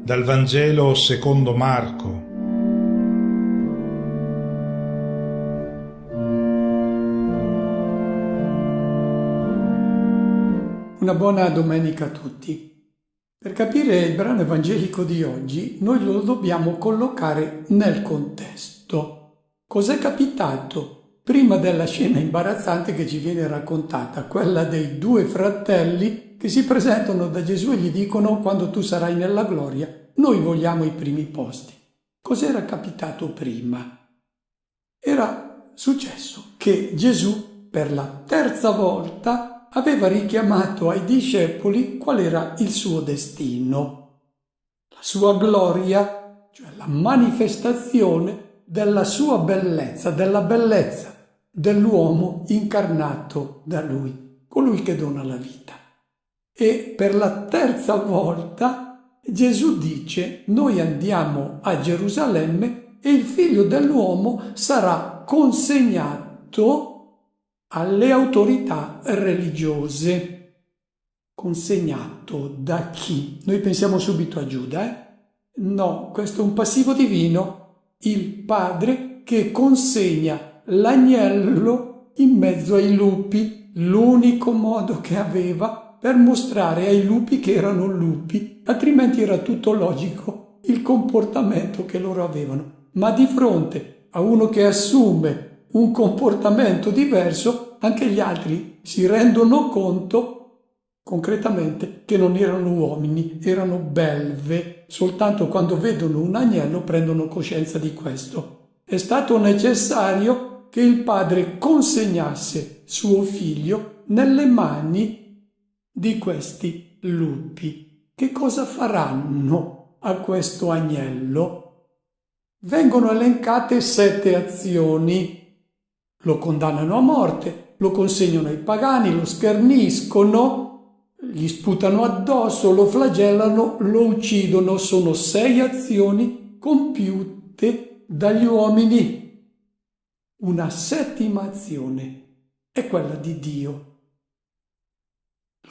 Dal Vangelo secondo Marco. Una buona domenica a tutti. Per capire il brano evangelico di oggi, noi lo dobbiamo collocare nel contesto. Cos'è capitato prima della scena imbarazzante che ci viene raccontata, quella dei due fratelli che si presentano da Gesù e gli dicono: quando tu sarai nella gloria, noi vogliamo i primi posti. Cos'era capitato prima? Era successo che Gesù, per la terza volta, aveva richiamato ai discepoli qual era il suo destino, la sua gloria, cioè la manifestazione della sua bellezza, della bellezza dell'uomo incarnato da lui, colui che dona la vita. E per la terza volta Gesù dice: noi andiamo a Gerusalemme e il figlio dell'uomo sarà consegnato alle autorità religiose. Consegnato da chi? Noi pensiamo subito a Giuda, No, questo è un passivo divino, il padre che consegna l'agnello in mezzo ai lupi, l'unico modo che aveva per mostrare ai lupi che erano lupi, altrimenti era tutto logico il comportamento che loro avevano. Ma di fronte a uno che assume un comportamento diverso, anche gli altri si rendono conto concretamente che non erano uomini, erano belve. Soltanto quando vedono un agnello prendono coscienza di questo. È stato necessario che il padre consegnasse suo figlio nelle mani di questi lupi. Che cosa faranno a questo agnello? Vengono elencate 7 azioni. Lo condannano a morte, lo consegnano ai pagani, lo scherniscono, gli sputano addosso, lo flagellano, lo uccidono. Sono 6 azioni compiute dagli uomini. Una 7ª azione è quella di Dio.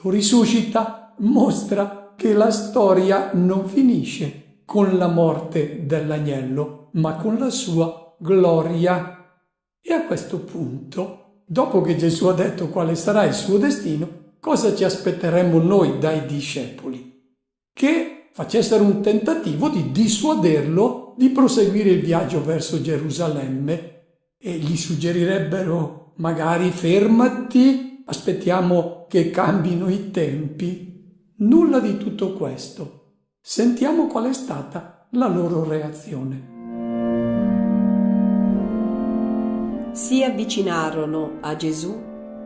Lo risuscita, mostra che la storia non finisce con la morte dell'agnello, ma con la sua gloria. E a questo punto, dopo che Gesù ha detto quale sarà il suo destino, cosa ci aspetteremmo noi dai discepoli? Che facessero un tentativo di dissuaderlo di proseguire il viaggio verso Gerusalemme e gli suggerirebbero: magari fermati, aspettiamo che cambino i tempi. Nulla di tutto questo. Sentiamo qual è stata la loro reazione. Si avvicinarono a Gesù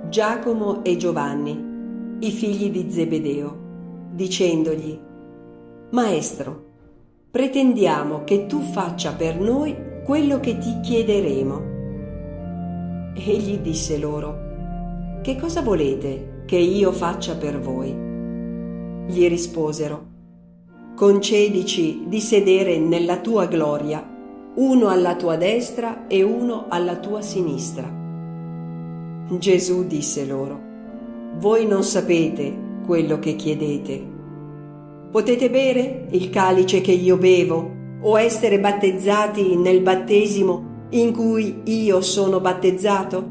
Giacomo e Giovanni, i figli di Zebedeo, dicendogli: Maestro, pretendiamo che tu faccia per noi quello che ti chiederemo. Egli disse loro: che cosa volete che io faccia per voi? Gli risposero: concedici di sedere nella tua gloria, uno alla tua destra e uno alla tua sinistra. Gesù disse loro: voi non sapete quello che chiedete. Potete bere il calice che io bevo o essere battezzati nel battesimo in cui io sono battezzato?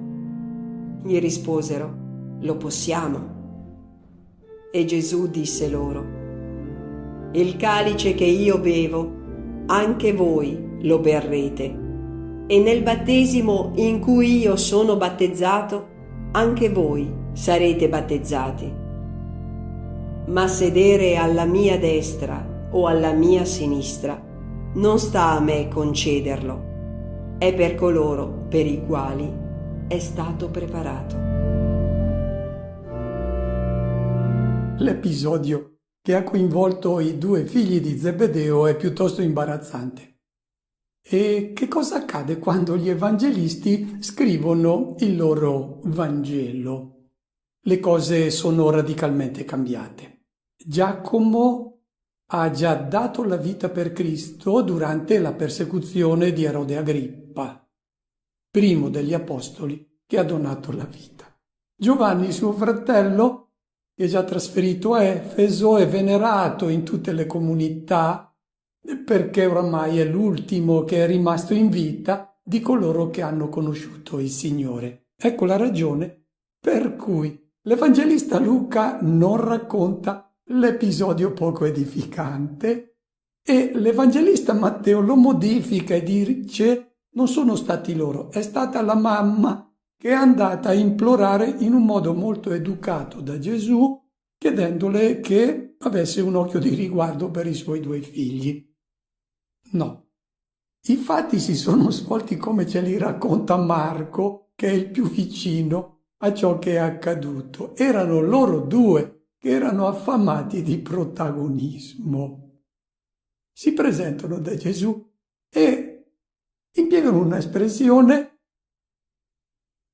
Gli risposero: lo possiamo. E Gesù disse loro: il calice che io bevo, anche voi lo berrete, e nel battesimo in cui io sono battezzato, anche voi sarete battezzati. Ma sedere alla mia destra o alla mia sinistra non sta a me concederlo, è per coloro per i quali è stato preparato. L'episodio che ha coinvolto i 2 figli di Zebedeo è piuttosto imbarazzante. E che cosa accade quando gli evangelisti scrivono il loro Vangelo? Le cose sono radicalmente cambiate. Giacomo ha già dato la vita per Cristo durante la persecuzione di Erode Agrippa, primo degli apostoli che ha donato la vita. Giovanni, suo fratello, che è già trasferito a Efeso, è venerato in tutte le comunità perché oramai è l'ultimo che è rimasto in vita di coloro che hanno conosciuto il Signore. Ecco la ragione per cui l'Evangelista Luca non racconta l'episodio poco edificante e l'Evangelista Matteo lo modifica e dice: non sono stati loro, è stata la mamma che è andata a implorare in un modo molto educato da Gesù, chiedendole che avesse un occhio di riguardo per i suoi 2 figli. No, i fatti si sono svolti come ce li racconta Marco, che è il più vicino a ciò che è accaduto. Erano loro 2 che erano affamati di protagonismo. Si presentano da Gesù e impiegano un'espressione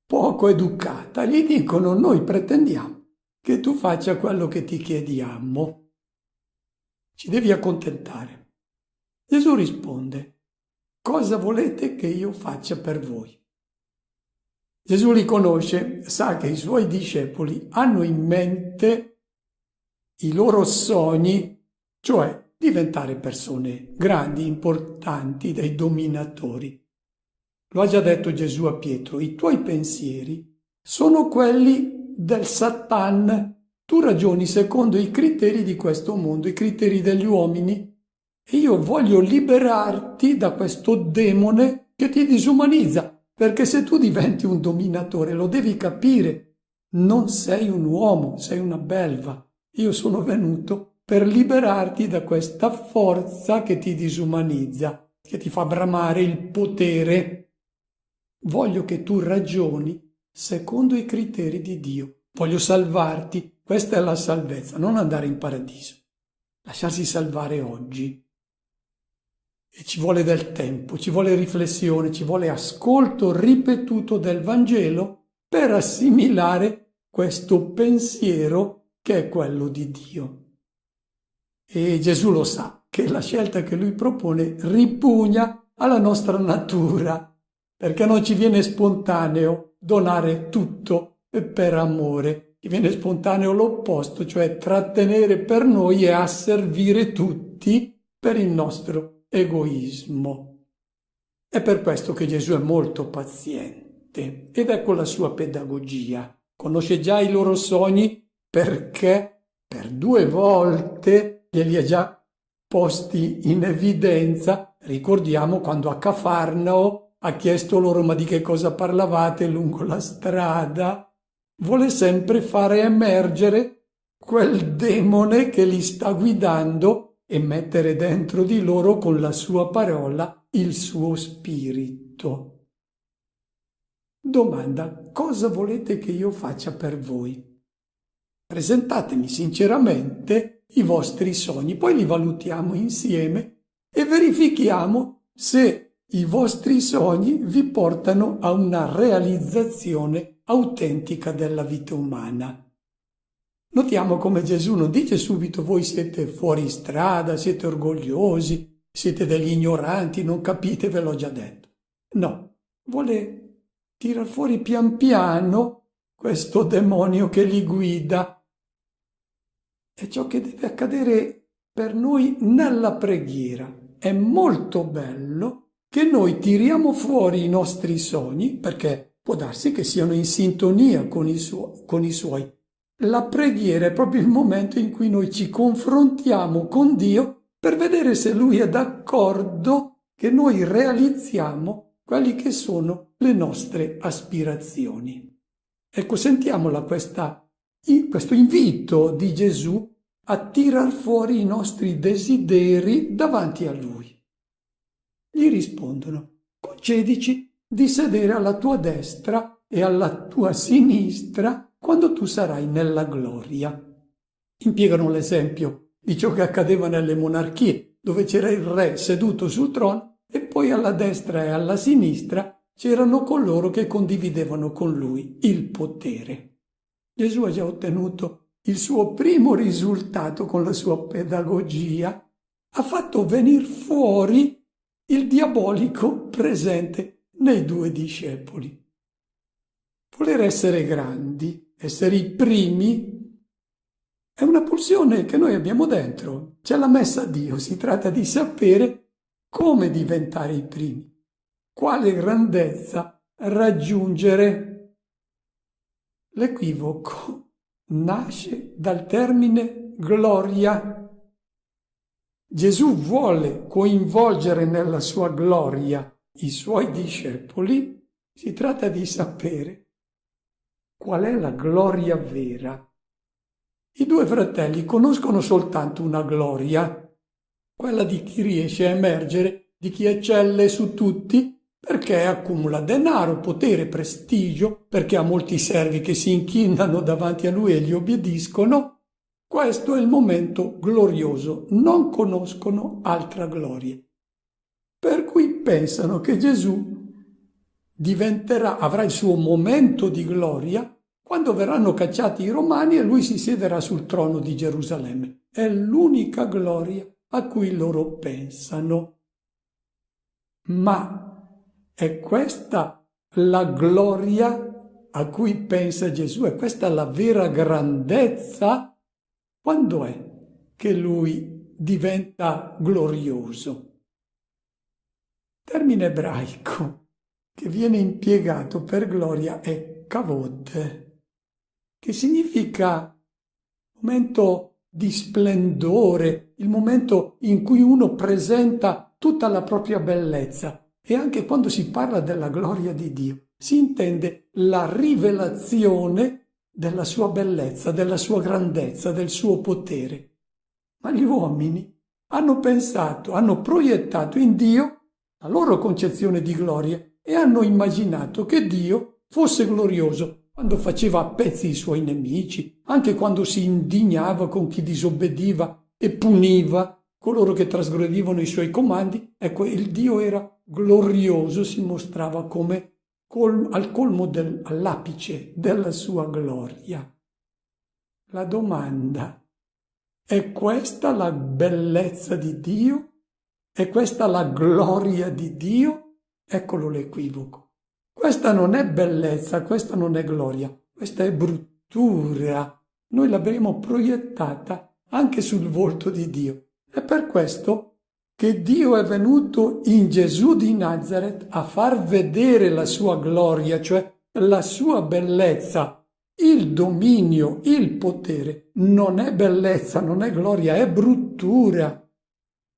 poco educata. Gli dicono: noi pretendiamo che tu faccia quello che ti chiediamo. Ci devi accontentare. Gesù risponde: cosa volete che io faccia per voi? Gesù li conosce, sa che i suoi discepoli hanno in mente i loro sogni, cioè diventare persone grandi, importanti, dei dominatori. Lo ha già detto Gesù a Pietro: i tuoi pensieri sono quelli del Satan. Tu ragioni secondo i criteri di questo mondo, i criteri degli uomini, e io voglio liberarti da questo demone che ti disumanizza, perché se tu diventi un dominatore lo devi capire, non sei un uomo, sei una belva. Io sono venuto per liberarti da questa forza che ti disumanizza, che ti fa bramare il potere. Voglio che tu ragioni secondo i criteri di Dio. Voglio salvarti. Questa è la salvezza, non andare in paradiso. Lasciarsi salvare oggi. E ci vuole del tempo, ci vuole riflessione, ci vuole ascolto ripetuto del Vangelo per assimilare questo pensiero che è quello di Dio. E Gesù lo sa, che la scelta che lui propone ripugna alla nostra natura, perché non ci viene spontaneo donare tutto per amore, ci viene spontaneo l'opposto, cioè trattenere per noi e asservire tutti per il nostro egoismo. È per questo che Gesù è molto paziente ed ecco la sua pedagogia. Conosce già i loro sogni perché per 2 volte glieli ha già posti in evidenza. Ricordiamo quando a Cafarnao ha chiesto loro: ma di che cosa parlavate lungo la strada? Vuole sempre fare emergere quel demone che li sta guidando e mettere dentro di loro con la sua parola il suo spirito. Domanda: cosa volete che io faccia per voi? Presentatemi sinceramente i vostri sogni, poi li valutiamo insieme e verifichiamo se i vostri sogni vi portano a una realizzazione autentica della vita umana. Notiamo come Gesù non dice subito: voi siete fuori strada, siete orgogliosi, siete degli ignoranti, non capite, ve l'ho già detto. No, vuole tirar fuori pian piano questo demonio che li guida. È ciò che deve accadere per noi nella preghiera. È molto bello che noi tiriamo fuori i nostri sogni, perché può darsi che siano in sintonia con i suoi. La preghiera è proprio il momento in cui noi ci confrontiamo con Dio per vedere se Lui è d'accordo che noi realizziamo quelli che sono le nostre aspirazioni. Ecco, sentiamola questo invito di Gesù a tirar fuori i nostri desideri davanti a Lui. Gli rispondono: concedici di sedere alla tua destra e alla tua sinistra quando tu sarai nella gloria. Impiegano l'esempio di ciò che accadeva nelle monarchie, dove c'era il re seduto sul trono e poi alla destra e alla sinistra c'erano coloro che condividevano con lui il potere. Gesù ha già ottenuto il suo primo risultato con la sua pedagogia. Ha fatto venire fuori il diabolico presente nei 2 discepoli. Voler essere grandi, essere i primi, È una pulsione che noi abbiamo dentro, ce l'ha messa Dio, si tratta di sapere come diventare i primi, quale grandezza raggiungere. L'equivoco nasce dal termine gloria. Gesù vuole coinvolgere nella sua gloria i suoi discepoli, si tratta di sapere qual è la gloria vera. I due fratelli conoscono soltanto una gloria, quella di chi riesce a emergere, di chi eccelle su tutti, perché accumula denaro, potere, prestigio, perché ha molti servi che si inchinano davanti a lui e gli obbediscono. Questo è il momento glorioso, non conoscono altra gloria. Per cui pensano che Gesù avrà il suo momento di gloria quando verranno cacciati i Romani e lui si siederà sul trono di Gerusalemme. È l'unica gloria a cui loro pensano. Ma è questa la gloria a cui pensa Gesù? È questa la vera grandezza? Quando è che lui diventa glorioso? Termine ebraico che viene impiegato per gloria è kavod, che significa momento di splendore, il momento in cui uno presenta tutta la propria bellezza. E anche quando si parla della gloria di Dio, si intende la rivelazione della sua bellezza, della sua grandezza, del suo potere. Ma gli uomini hanno pensato, hanno proiettato in Dio la loro concezione di gloria e hanno immaginato che Dio fosse glorioso quando faceva a pezzi i suoi nemici, anche quando si indignava con chi disobbediva e puniva coloro che trasgredivano i suoi comandi. Ecco, il Dio era glorioso, si mostrava come al colmo all'apice della sua gloria. La domanda: è questa la bellezza di Dio? È questa la gloria di Dio? Eccolo l'equivoco. Questa non è bellezza, questa non è gloria, questa è bruttura. Noi l'abbiamo proiettata anche sul volto di Dio. È per questo che Dio è venuto in Gesù di Nazaret a far vedere la sua gloria, cioè la sua bellezza, il dominio, il potere. Non è bellezza, non è gloria, è bruttura.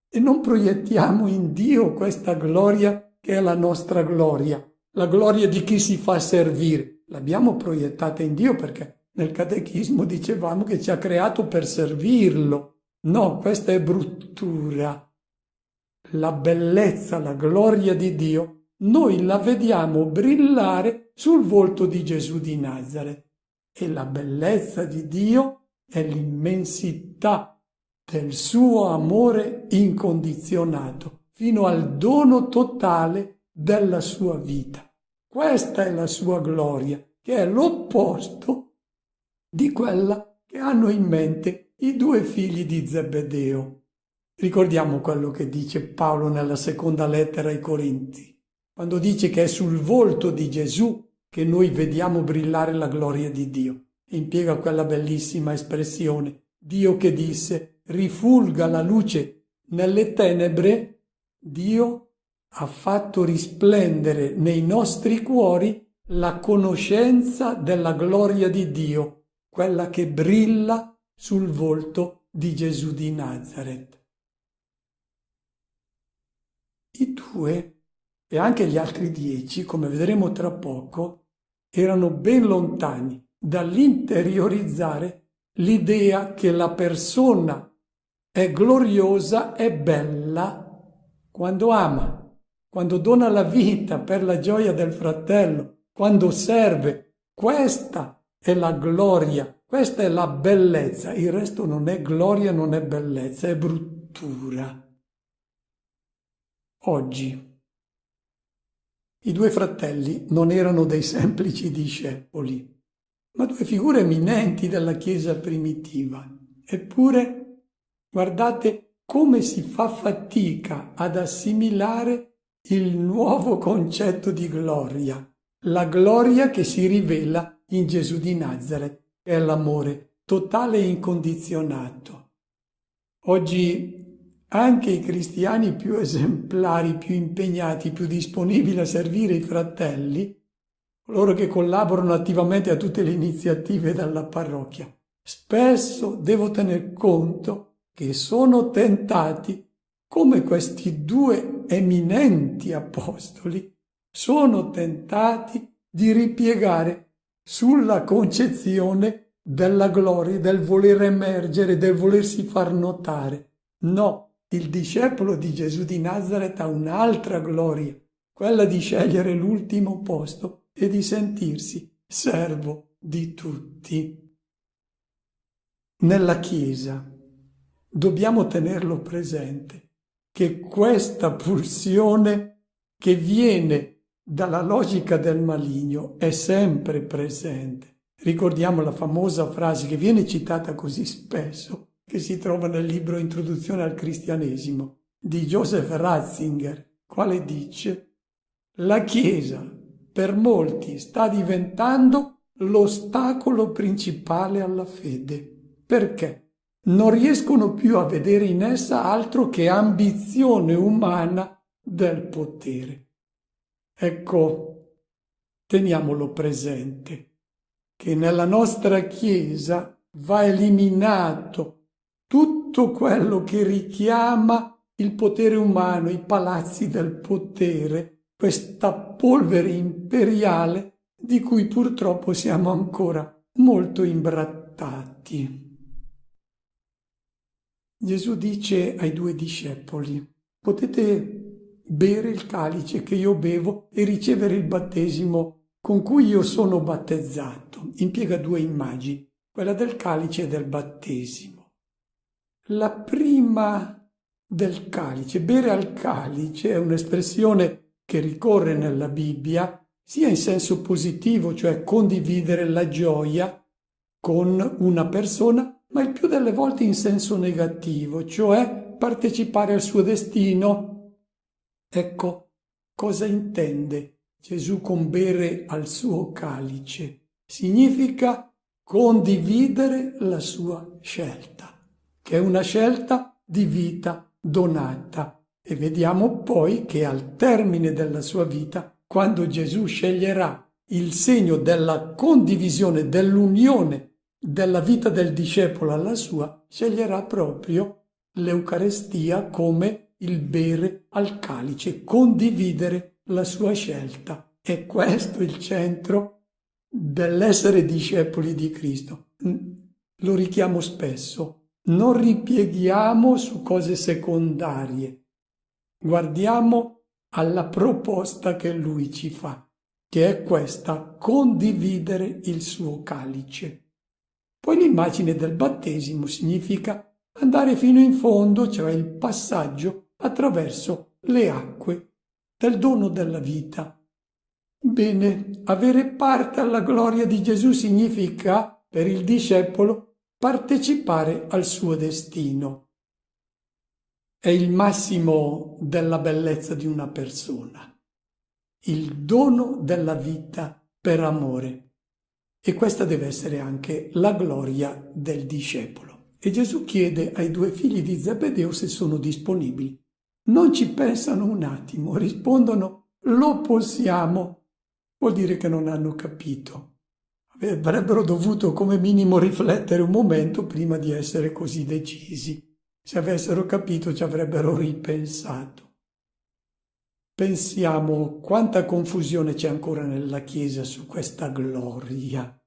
E non proiettiamo in Dio questa gloria che è la nostra gloria, la gloria di chi si fa servire. L'abbiamo proiettata in Dio perché nel catechismo dicevamo che ci ha creato per servirlo. No, questa è bruttura. La bellezza, la gloria di Dio, noi la vediamo brillare sul volto di Gesù di Nazaret. E la bellezza di Dio è l'immensità del suo amore incondizionato, fino al dono totale della sua vita. Questa è la sua gloria, che è l'opposto di quella che hanno in mente i due figli di Zebedeo. Ricordiamo quello che dice Paolo nella seconda lettera ai Corinzi, quando dice che è sul volto di Gesù che noi vediamo brillare la gloria di Dio. E impiega quella bellissima espressione, Dio che disse: rifulga la luce nelle tenebre. Dio ha fatto risplendere nei nostri cuori la conoscenza della gloria di Dio, quella che brilla sul volto di Gesù di Nazaret. I due e anche gli altri 10, come vedremo tra poco, erano ben lontani dall'interiorizzare l'idea che la persona è gloriosa e bella quando ama, quando dona la vita per la gioia del fratello, quando serve. Questa è la gloria, questa è la bellezza. Il resto non è gloria, non è bellezza, è bruttura. Oggi i due fratelli non erano dei semplici discepoli, ma due figure eminenti della Chiesa primitiva. Eppure, guardate come si fa fatica ad assimilare il nuovo concetto di gloria, la gloria che si rivela in Gesù di Nazaret, che è l'amore totale e incondizionato. Oggi anche i cristiani più esemplari, più impegnati, più disponibili a servire i fratelli, coloro che collaborano attivamente a tutte le iniziative della parrocchia, spesso devo tener conto che sono tentati, come questi due eminenti apostoli, sono tentati di ripiegare sulla concezione della gloria, del voler emergere, del volersi far notare. No, il discepolo di Gesù di Nazaret ha un'altra gloria, quella di scegliere l'ultimo posto e di sentirsi servo di tutti. Nella Chiesa dobbiamo tenerlo presente, che questa pulsione che viene dalla logica del maligno è sempre presente. Ricordiamo la famosa frase che viene citata così spesso, che si trova nel libro Introduzione al Cristianesimo di Joseph Ratzinger, quale dice: la Chiesa per molti sta diventando l'ostacolo principale alla fede. Perché? Non riescono più a vedere in essa altro che ambizione umana del potere. Ecco, teniamolo presente, che nella nostra Chiesa va eliminato tutto quello che richiama il potere umano, i palazzi del potere, questa polvere imperiale di cui purtroppo siamo ancora molto imbrattati. Gesù dice ai due discepoli: potete bere il calice che io bevo e ricevere il battesimo con cui io sono battezzato. Impiega due immagini, quella del calice e del battesimo. La prima del calice, bere al calice, è un'espressione che ricorre nella Bibbia sia in senso positivo, cioè condividere la gioia con una persona, ma il più delle volte in senso negativo, cioè partecipare al suo destino. Ecco, cosa intende Gesù con bere al suo calice? Significa condividere la sua scelta, che è una scelta di vita donata. E vediamo poi che al termine della sua vita, quando Gesù sceglierà il segno della condivisione, dell'unione della vita del discepolo alla sua, sceglierà proprio l'Eucarestia come il bere al calice, condividere la sua scelta. È questo il centro dell'essere discepoli di Cristo. Lo richiamo spesso. Non ripieghiamo su cose secondarie. Guardiamo alla proposta che Lui ci fa, che è questa: condividere il suo calice. Poi l'immagine del battesimo significa andare fino in fondo, cioè il passaggio attraverso le acque del dono della vita. Bene, avere parte alla gloria di Gesù significa, per il discepolo, partecipare al suo destino. È il massimo della bellezza di una persona, il dono della vita per amore. E questa deve essere anche la gloria del discepolo. E Gesù chiede ai due figli di Zebedeo se sono disponibili. Non ci pensano un attimo, rispondono: lo possiamo. Vuol dire che non hanno capito. Avrebbero dovuto come minimo riflettere un momento prima di essere così decisi. Se avessero capito ci avrebbero ripensato. Pensiamo quanta confusione c'è ancora nella Chiesa su questa gloria.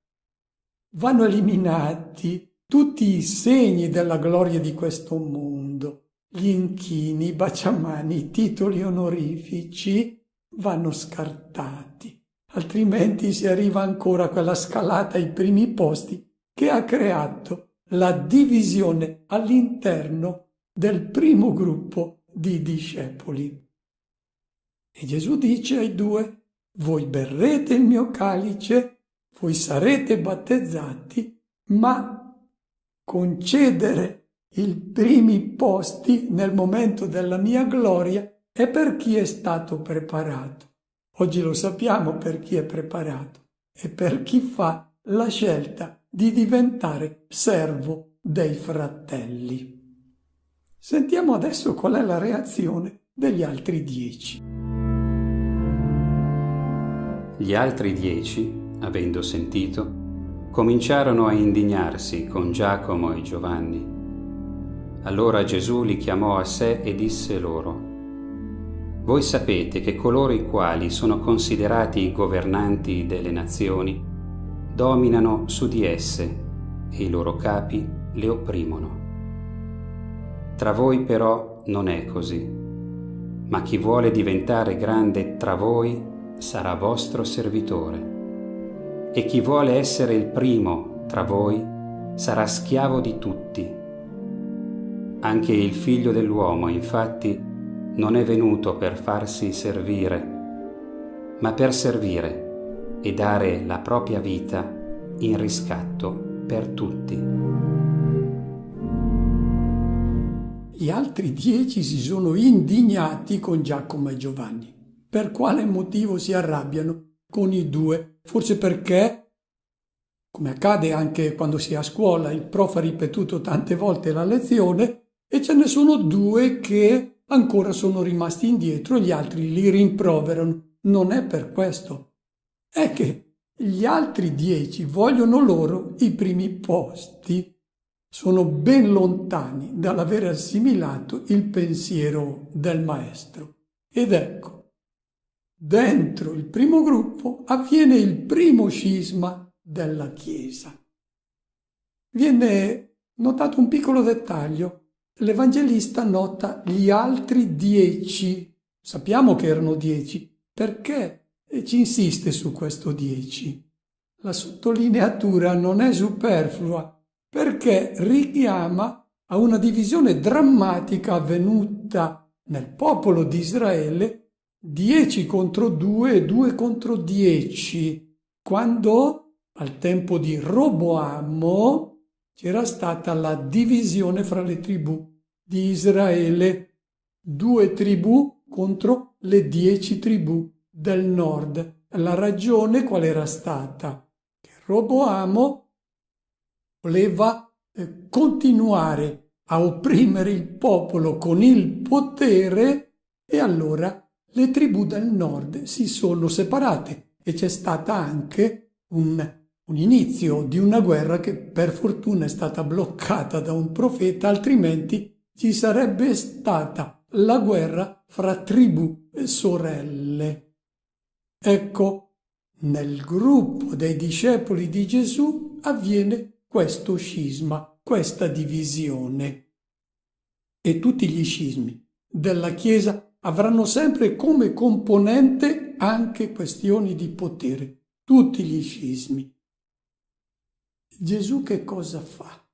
Vanno eliminati tutti i segni della gloria di questo mondo. Gli inchini, i baciamani, i titoli onorifici vanno scartati. Altrimenti si arriva ancora a quella scalata ai primi posti che ha creato la divisione all'interno del primo gruppo di discepoli. E Gesù dice ai due: voi berrete il mio calice, voi sarete battezzati, ma concedere i primi posti nel momento della mia gloria è per chi è stato preparato. Oggi lo sappiamo per chi è preparato, è per chi fa la scelta di diventare servo dei fratelli. Sentiamo adesso qual è la reazione degli altri 10. Gli altri 10, avendo sentito, cominciarono a indignarsi con Giacomo e Giovanni. Allora Gesù li chiamò a sé e disse loro: voi sapete che coloro i quali sono considerati i governanti delle nazioni dominano su di esse e i loro capi le opprimono. Tra voi però non è così, ma chi vuole diventare grande tra voi sarà vostro servitore, e chi vuole essere il primo tra voi sarà schiavo di tutti. Anche il Figlio dell'uomo, infatti, non è venuto per farsi servire, ma per servire e dare la propria vita in riscatto per tutti. Gli altri 10 si sono indignati con Giacomo e Giovanni. Per quale motivo si arrabbiano con i due? Forse perché, come accade anche quando si è a scuola, il prof ha ripetuto tante volte la lezione e ce ne sono due che ancora sono rimasti indietro, gli altri li rimproverano. Non è per questo. È che gli altri 10 vogliono loro i primi posti. Sono ben lontani dall'aver assimilato il pensiero del maestro. Ed ecco, dentro il primo gruppo avviene il primo scisma della Chiesa. Viene notato un piccolo dettaglio. L'Evangelista nota gli altri 10. Sappiamo che erano 10. Perché ci insiste su questo 10? La sottolineatura non è superflua, perché richiama a una divisione drammatica avvenuta nel popolo di Israele, 10 contro 2 e 2 contro 10, quando al tempo di Roboamo c'era stata la divisione fra le tribù di Israele, 2 tribù contro le 10 tribù del nord. La ragione qual era stata? Che Roboamo voleva continuare a opprimere il popolo con il potere e allora le tribù del nord si sono separate e c'è stata anche un inizio di una guerra che per fortuna è stata bloccata da un profeta, altrimenti ci sarebbe stata la guerra fra tribù e sorelle. Ecco, nel gruppo dei discepoli di Gesù avviene questo scisma, questa divisione. E tutti gli scismi della Chiesa avranno sempre come componente anche questioni di potere. Tutti gli scismi. Gesù che cosa fa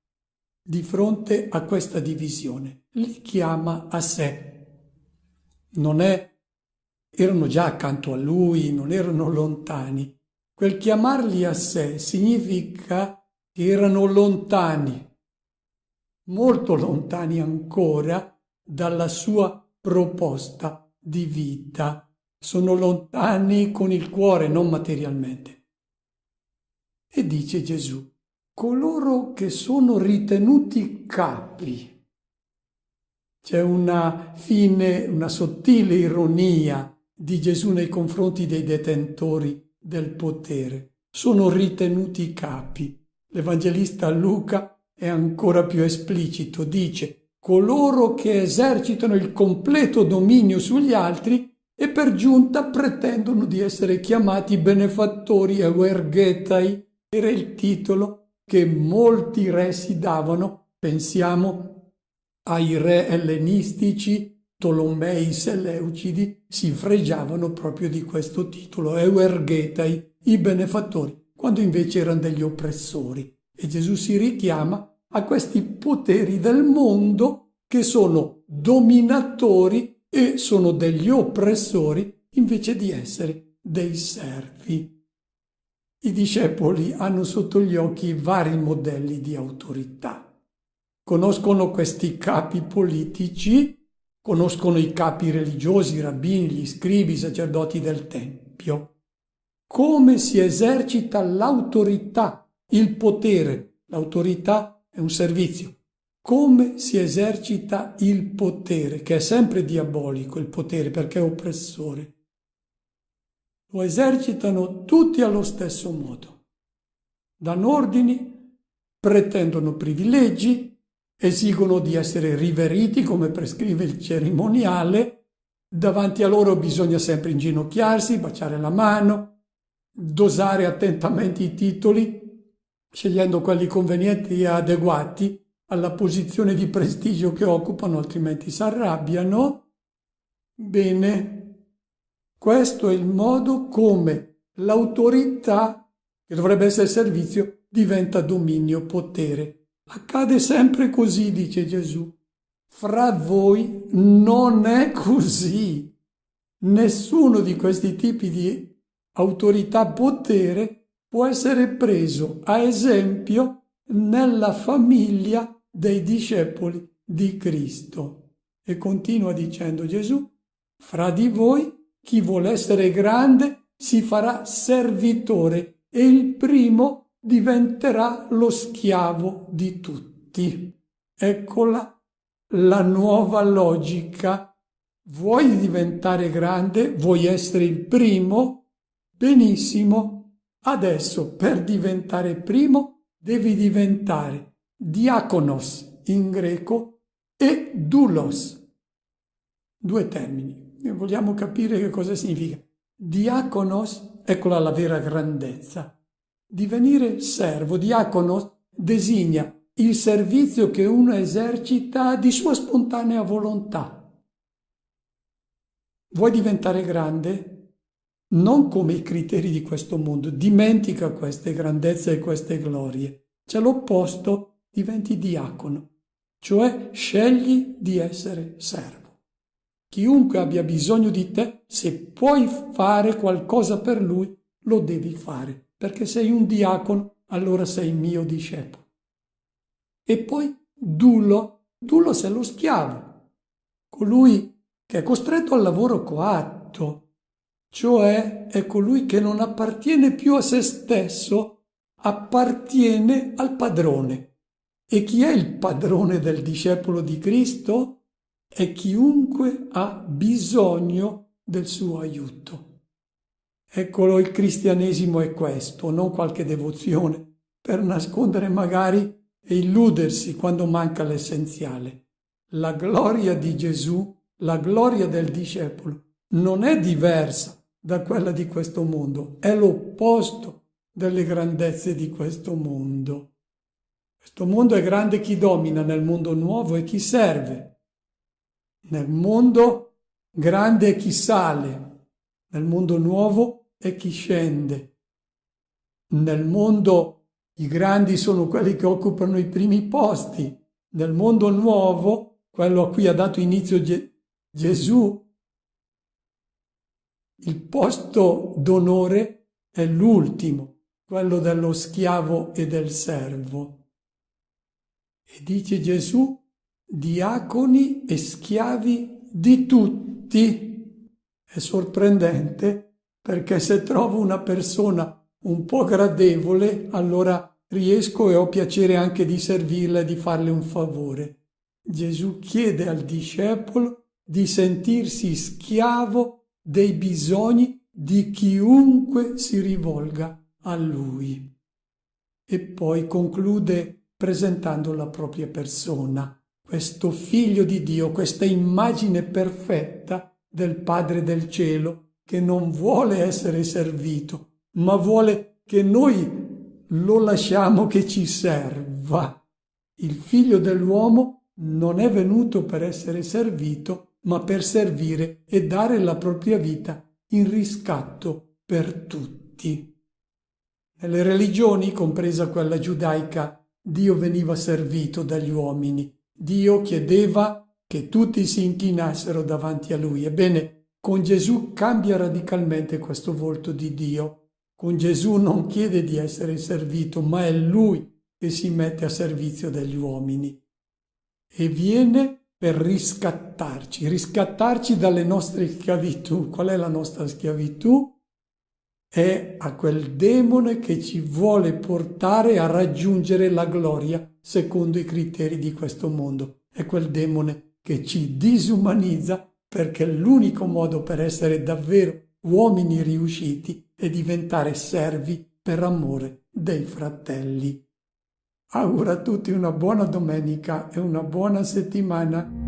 di fronte a questa divisione? Li chiama a sé. Erano già accanto a lui, non erano lontani. Quel chiamarli a sé significa che erano lontani, molto lontani ancora dalla sua proposta di vita. Sono lontani con il cuore, non materialmente. E dice Gesù: coloro che sono ritenuti capi. C'è una sottile ironia di Gesù nei confronti dei detentori del potere. Sono ritenuti capi. L'Evangelista Luca è ancora più esplicito, dice: coloro che esercitano il completo dominio sugli altri e per giunta pretendono di essere chiamati benefattori, euergetai, era il titolo che molti re si davano. Pensiamo ai re ellenistici, Tolomei e Seleucidi si fregiavano proprio di questo titolo, euergetai, i benefattori, quando invece erano degli oppressori. E Gesù si richiama a questi poteri del mondo che sono dominatori e sono degli oppressori invece di essere dei servi. I discepoli hanno sotto gli occhi vari modelli di autorità. Conoscono questi capi politici, conoscono i capi religiosi, i rabbini, gli scribi, i sacerdoti del Tempio. Come si esercita l'autorità il potere, l'autorità è un servizio. Come si esercita il potere, che è sempre diabolico il potere perché è oppressore? Lo esercitano tutti allo stesso modo. Danno ordini, pretendono privilegi, esigono di essere riveriti come prescrive il cerimoniale, davanti a loro bisogna sempre inginocchiarsi, baciare la mano, dosare attentamente i titoli, scegliendo quelli convenienti e adeguati alla posizione di prestigio che occupano, altrimenti si arrabbiano. Bene, questo è il modo come l'autorità, che dovrebbe essere servizio, diventa dominio, potere. Accade sempre così, dice Gesù. Fra voi non è così. Nessuno di questi tipi di autorità, potere, può essere preso a esempio nella famiglia dei discepoli di Cristo. E continua dicendo Gesù: fra di voi chi vuole essere grande si farà servitore e il primo diventerà lo schiavo di tutti. Eccola la nuova logica. Vuoi diventare grande? Vuoi essere il primo? Benissimo. Adesso per diventare primo devi diventare diakonos in greco e doulos. Due termini. Vogliamo capire che cosa significa. Diakonos, eccola la vera grandezza. Divenire servo, diakonos, designa il servizio che uno esercita di sua spontanea volontà. Vuoi diventare grande? Non come i criteri di questo mondo, dimentica queste grandezze e queste glorie. C'è l'opposto, diventi diacono, cioè scegli di essere servo. Chiunque abbia bisogno di te, se puoi fare qualcosa per lui, lo devi fare, perché sei un diacono, allora sei mio discepolo. E poi doulos è lo schiavo, colui che è costretto al lavoro coatto, cioè è colui che non appartiene più a se stesso, appartiene al padrone. E chi è il padrone del discepolo di Cristo? È chiunque ha bisogno del suo aiuto. Eccolo, il cristianesimo è questo, non qualche devozione per nascondere magari e illudersi quando manca l'essenziale. La gloria di Gesù, la gloria del discepolo, non è diversa da quella di questo mondo, è l'opposto delle grandezze di questo mondo. Questo mondo è grande chi domina nel mondo nuovo e chi serve. Nel mondo grande è chi sale, nel mondo nuovo è chi scende. Nel mondo i grandi sono quelli che occupano i primi posti. Nel mondo nuovo, quello a cui ha dato inizio Gesù, il posto d'onore è l'ultimo, quello dello schiavo e del servo. E dice Gesù, diaconi e schiavi di tutti. È sorprendente perché se trovo una persona un po' gradevole, allora riesco e ho piacere anche di servirla e di farle un favore. Gesù chiede al discepolo di sentirsi schiavo dei bisogni di chiunque si rivolga a lui. E poi conclude presentando la propria persona, questo figlio di Dio, questa immagine perfetta del Padre del cielo, che non vuole essere servito, ma vuole che noi lo lasciamo che ci serva. Il figlio dell'uomo non è venuto per essere servito, ma per servire e dare la propria vita in riscatto per tutti. Nelle religioni, compresa quella giudaica, Dio veniva servito dagli uomini. Dio chiedeva che tutti si inchinassero davanti a Lui. Ebbene, con Gesù cambia radicalmente questo volto di Dio. Con Gesù non chiede di essere servito, ma è Lui che si mette a servizio degli uomini. E viene per riscattarci dalle nostre schiavitù. Qual è la nostra schiavitù? è a quel demone che ci vuole portare a raggiungere la gloria secondo i criteri di questo mondo. È quel demone che ci disumanizza, perché l'unico modo per essere davvero uomini riusciti è diventare servi per amore dei fratelli. Auguro a tutti una buona domenica e una buona settimana.